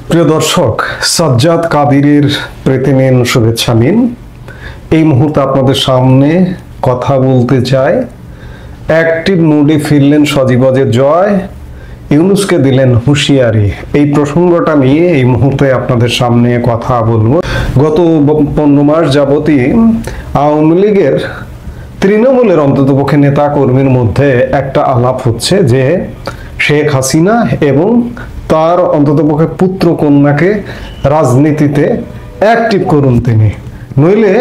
প্রিয় দর্শক, সাজ্জাদ কাদিরের প্রীতি নিন, শুভেচ্ছা নিন। এই মুহূর্তে আপনাদের সামনে কথা বলতে চাই। অ্যাক্টিভ মুডে ফিরলেন সজীব-ওয়াজেদ জয়, ইউনূসকে দিলেন হুঁশিয়ারি। এই প্রসঙ্গটা নিয়ে এই মুহূর্তে আপনাদের সামনে কথা বলবো। গত 15 মাস যাবতই আওয়ামী লীগের তৃণমূলের অন্ততপক্ষে নেতা কর্মীর মধ্যে একটা আলাপ হচ্ছে যে শেখ হাসিনা এবং তার অন্ততপক্ষে পুত্র কন্যাকে রাজনীতিতে অ্যাক্টিভ করুন তিনি, নইলে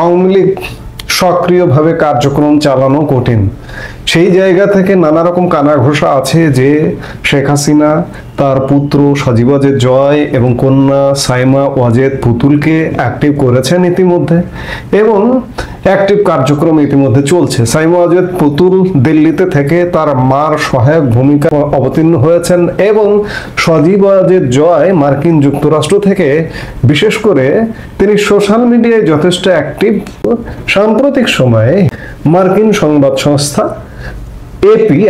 আওয়ামী লীগ সক্রিয়ভাবে কার্যক্রম চালানো কঠিন। সেই জায়গা থেকে নানা রকম কানাঘোষা আছে যে শেখ হাসিনা তার পুত্র সজীব-ওয়াজেদ জয় এবং কন্যা সাইমা ওয়াজেদ পুতুলকে অ্যাক্টিভ করেছেন ইতিমধ্যে, এবং অ্যাক্টিভ কার্যক্রম ইতিমধ্যে চলছে। সাইমা ওয়াজেদ পুতুল দিল্লিতে থেকে তার মার সহায়ক ভূমিকা অবতীর্ণ হয়েছেন, এবং সজীব-ওয়াজেদ জয় মার্কিন যুক্তরাষ্ট্র থেকে বিশেষ করে তিনি সোশ্যাল মিডিয়ায় যথেষ্ট অ্যাক্টিভ। সাম্প্রতিক সময়ে মার্কিন সংবাদ সংস্থা এপি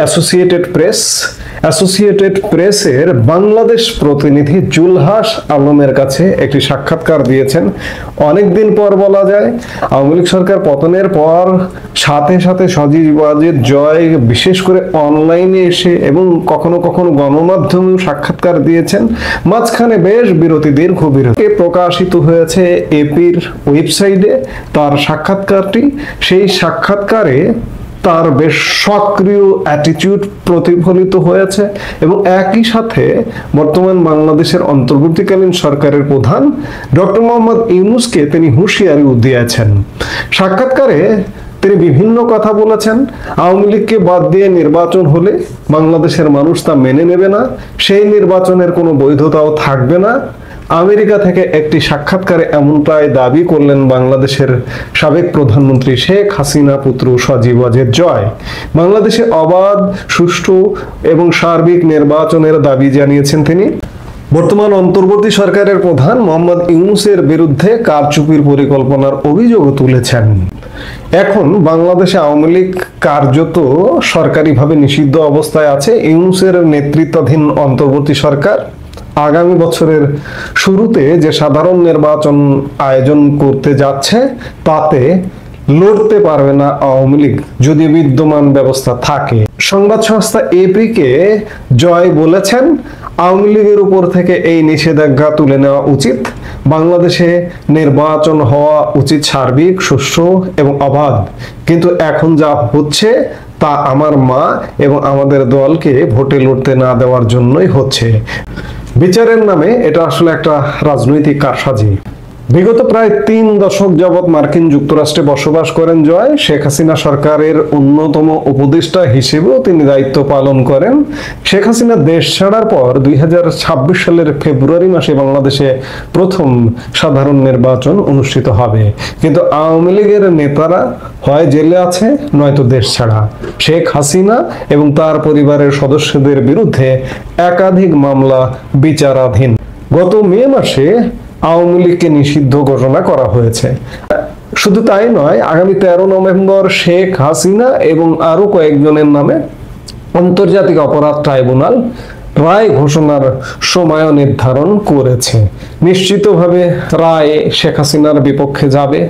অ্যাসোসিয়েটেড প্রেসের বাংলাদেশ প্রতিনিধি জুলহাস আলমের কাছে একটি সাক্ষাৎকার দিয়েছেন। অনেকদিন পর বলা যায়, আওয়ামী লীগ সরকার পতনের পর সাথে সাথে সজীব-ওয়াজেদ জয় বিশেষ করে অনলাইনে এসে এবং কখনো কখনো গণমাধ্যমেও সাক্ষাৎকার দিয়েছেন। মাঝখানে বেশ দীর্ঘ বিরতি প্রকাশিত হয়েছে এপির ওয়েবসাইটে তার সাক্ষাৎকারটি। সেই সাক্ষাৎকারে তার বেশ সক্রিয় অ্যাটিটিউড প্রতিফলিত হয়েছে, এবং একই সাথে বর্তমান বাংলাদেশের অন্তর্বর্তীকালীন সরকারের প্রধান ডক্টর মোহাম্মদ ইউনূসকে তিনি হুঁশিয়ারিও দিয়েছেন। সাক্ষাৎকারে তিনি বিভিন্ন কথা বলেছেন। আওয়ামী লীগকে বাদ দিয়ে নির্বাচন হলে বাংলাদেশের মানুষ তা মেনে নেবে না, সেই নির্বাচনের কোনো বৈধতাও থাকবে না। আমেরিকা থেকে একটি সাক্ষাৎকারে এমনটাই দাবি করলেন বাংলাদেশের সাবেক প্রধানমন্ত্রী শেখ হাসিনা পুত্র সজীব-ওয়াজেদ জয়। বাংলাদেশে অবাধ, সুষ্ঠু এবং সার্বিক নির্বাচনের দাবি জানিয়েছেন তিনি। বর্তমান অন্তর্বর্তী সরকারের প্রধান মোহাম্মদ ইউনূসের বিরুদ্ধে কারচুপির পরিকল্পনার অভিযোগও তুলেছেন। এখন বাংলাদেশে আওয়ামী লীগ কার্যত সরকারিভাবে নিষিদ্ধ অবস্থায় আছে। ইউনূসের নেতৃত্বাধীন অন্তর্বর্তী সরকার আগামী বছরের শুরুতে যে সাধারণ নির্বাচন আয়োজন করতে যাচ্ছে তাতে লড়তে পারবে না আওয়ামী লীগ যদি বিদ্যমান ব্যবস্থা থাকে। সংবাদ সংস্থা এপিকে জয় বলেছেন, আওয়ামী লীগের উপর থেকে এই নিষেধাজ্ঞা তুলে নেওয়া উচিত। বাংলাদেশে নির্বাচন হওয়া উচিত সার্বিক, সুষ্ঠু এবং অবাধ, কিন্তু এখন যা হচ্ছে তা আমার মা এবং আমাদের দলকে ভোটে লড়তে না দেওয়ার জন্যই হচ্ছে। বিচারের নামে এটা আসলে একটা রাজনৈতিক কারসাজি। বিগত প্রায় 3 দশক যাবৎ মার্কিন যুক্তরাষ্ট্রে বসবাস করেন জয়। শেখ হাসিনা সরকারের অন্যতম উপদেষ্টা হিসেবেও তিনি দায়িত্ব পালন করেন। শেখ হাসিনা দেশ ছাড়ার পর 2026 সালের ফেব্রুয়ারি মাসে বাংলাদেশে প্রথম সাধারণ নির্বাচন অনুষ্ঠিত হবে, কিন্তু আওয়ামী লীগের নেতারা হয় জেলে আছে নয়তো দেশ ছাড়া। শেখ হাসিনা এবং তার পরিবারের সদস্যদের বিরুদ্ধে একাধিক মামলা বিচারাধীন। গত মে মাসে আওয়ামী লীগকে নিষিদ্ধ ঘোষণা করা হয়েছে। শুধু তাই নয়, আগামী 13 নভেম্বর শেখ হাসিনা এবং আরো কয়েকজনের নামে আন্তর্জাতিক অপরাধ ট্রাইব্যুনাল রায় ঘোষণার সময় নির্ধারণ করেছে। নিশ্চিতভাবে রায় শেখ হাসিনার বিপক্ষে যাবে।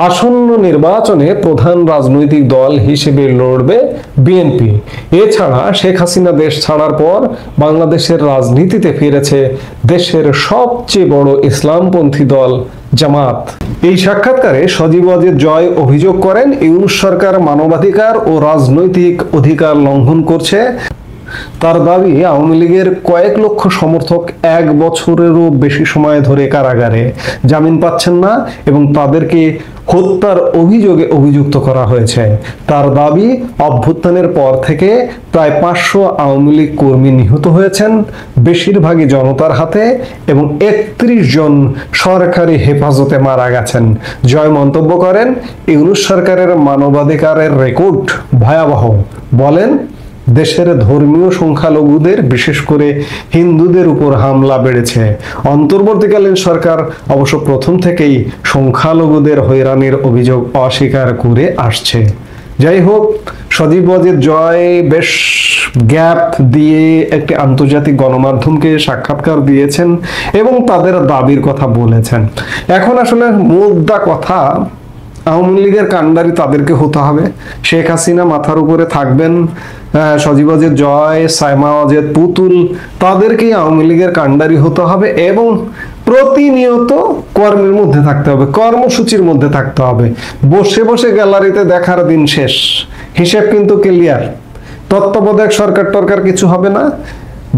আসন্ন নির্বাচনে প্রধান রাজনৈতিক দল হিসেবে লড়বে বিএনপি। এছাড়া শেখ হাসিনা দেশ ছাড়ার পর বাংলাদেশের রাজনীতিতে ফিরেছে দেশের সবচেয়ে বড় ইসলামপন্থী দল জামাত। এই সাক্ষাৎকারে সজীব-ওয়াজেদ জয় অভিযোগ করেন, ইউনূস সরকার মানবাধিকার ও রাজনৈতিক অধিকার লঙ্ঘন করছে। তার দাবি, আওয়ামী লীগের কয়েক লক্ষ সমর্থক 1 বছরেরও বেশি সময় ধরে কারাগারে, জামিন পাচ্ছেন না এবং তাদেরকে হত্যার অভিযোগে অভিযুক্ত করা হয়েছে। তার দাবি, অভ্যুত্থানের পর থেকে প্রায় 500 আওয়ামী লীগ কর্মী নিহত হয়েছেন, বেশিরভাগই জনতার হাতে, এবং 31 জন সরকারি হেফাজতে মারা গেছেন। জয় মন্তব্য করেন, ইউনূস সরকারের মানবাধিকারের রেকর্ড ভয়াবহ। বলেন, দেশের ধর্মীয় সংখ্যালঘুদের, বিশেষ করে হিন্দুদের উপর হামলা বেড়েছে। অন্তর্বর্তীকালীন সরকার অবশ্য প্রথম থেকেই সংখ্যালঘুদের হয়রানির অভিযোগ অস্বীকার করে আসছে। যাই হোক, সজীব ওয়াজেদ জয় বেশ গ্যাপ দিয়ে একটি আন্তর্জাতিক গণমাধ্যমকে সাক্ষাৎকার দিয়েছেন এবং তাদের দাবির কথা বলেছেন। এখন আসলে মুদ্রা কথা, আওয়ামী লীগের কাণ্ডারি তাদেরকে হতে হবে। শেখ হাসিনা মাথার উপরে থাকবেন, সজীব ওয়াজেদ জয়, সাইমা ওয়াজেদ পুতুল, তাদেরকেই আওয়ামী লীগের কাণ্ডারি হতে হবে এবং প্রতিনিয়ত কর্মের মধ্যে থাকতে হবে, কর্মসূচির মধ্যে থাকতে হবে। বসে বসে গ্যালারিতে দেখার দিন শেষ, হিসেব কিন্তু ক্লিয়ার। তত্ত্বাবধায়ক সরকার টরকার কিছু হবে না,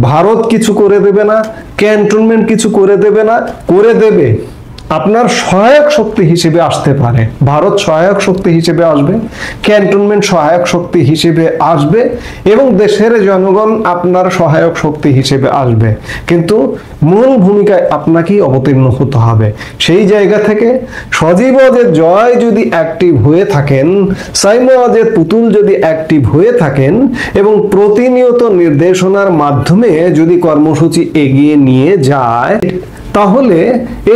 ভারত কিছু করে দেবে না, ক্যান্টনমেন্ট কিছু করে দেবে না, করে দেবে আপনার সহায়ক শক্তি হিসেবে আসতে পারে। ভারত সহায়ক শক্তি হিসেবে আসবে, ক্যান্টনমেন্ট সহায়ক শক্তি হিসেবে আসবে এবং দেশের জনগণ আপনার সহায়ক শক্তি হিসেবে আসবে, কিন্তু মূল ভূমিকায় আপনাকেই অবতীর্ণ হতে হবে। সেই জায়গা থেকে সজীব ওয়াজেদ জয় যদি অ্যাক্টিভ হয়ে থাকেন, সাইমা ওয়াজেদ পুতুল যদি অ্যাক্টিভ হয়ে থাকেন এবং প্রতিনিয়ত নির্দেশনার মাধ্যমে যদি কর্মসূচি এগিয়ে নিয়ে যায়, তাহলে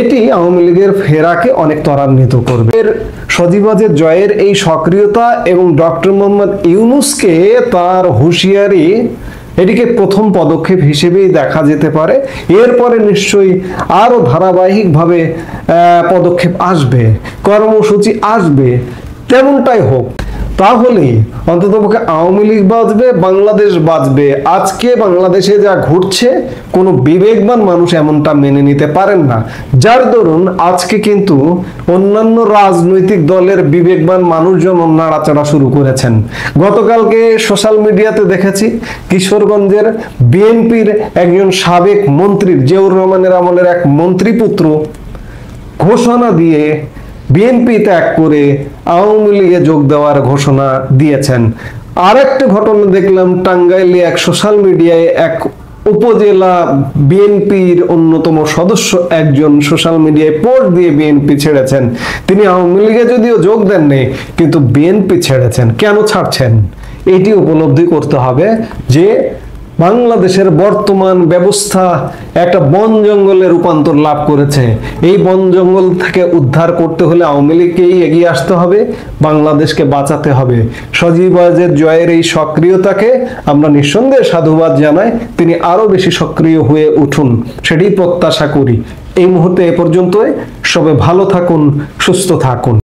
এটি আওয়ামী লীগের ফেরাকে অনেক ত্বরান্বিত করবে। সজীব ওয়াজেদ জয়ের এই সক্রিয়তা এবং ডক্টর মোহাম্মদ ইউনূসকে তার হুঁশিয়ারি, এটিকে প্রথম পদক্ষেপ হিসেবেই দেখা যেতে পারে। এরপরে নিশ্চয়ই আরো ধারাবাহিকভাবে পদক্ষেপ আসবে, কর্মসূচি আসবে, তেমনটাই হোক। তাহলে অন্ততপক্ষে আওয়ামী লীগ বাঁচবে, বাংলাদেশ বাঁচবে। আজকে বাংলাদেশে যা ঘটছে কোনো বিবেকবান মানুষ এমনটা মেনে নিতে পারেন না, যার দরুন আজকে কিন্তু অন্যান্য রাজনৈতিক দলের বিবেকবান মানুষজন নাড়াচাড়া শুরু করেছেন। গতকালকে সোশ্যাল মিডিয়াতে দেখেছি কিশোরগঞ্জের বিএনপির একজন সাবেক মন্ত্রীর, জিয়াউর রহমানের আমলের এক মন্ত্রীপুত্র ঘোষণা দিয়ে বিএনপি ত্যাগ করে আওয়ামী লীগে যোগ দেওয়ার ঘোষণা দিয়েছেন। আরেকটা ঘটনা দেখলাম, টাঙ্গাইলে এক সোশ্যাল মিডিয়ায় এক উপজেলা বিএনপির অন্যতম সদস্য একজন সোশ্যাল মিডিয়ায় পোস্ট দিয়ে বিএনপি ছেড়েছেন। তিনি আওয়ামী লীগে যদিও যোগ দেননি, কিন্তু বিএনপি ছেড়েছেন। কেন ছাড়ছেন? এটি উপলব্ধি করতে হবে যে বাংলাদেশের বর্তমান ব্যবস্থা একটা বন জঙ্গলে রূপান্তর লাভ করেছে। এই বন জঙ্গল থেকে উদ্ধার করতে হলে আওয়ামী লীগকেই এগিয়ে আসতে হবে, বাংলাদেশকে বাঁচাতে হবে। সজীব ওয়াজেদ জয়ের এই সক্রিয়তাকে আমরা নিঃসন্দেহে সাধুবাদ জানাই। তিনি আরো বেশি সক্রিয় হয়ে উঠুন, সেটাই প্রত্যাশা করি। এই মুহূর্তে এ পর্যন্তই। সবাই ভালো থাকুন, সুস্থ থাকুন।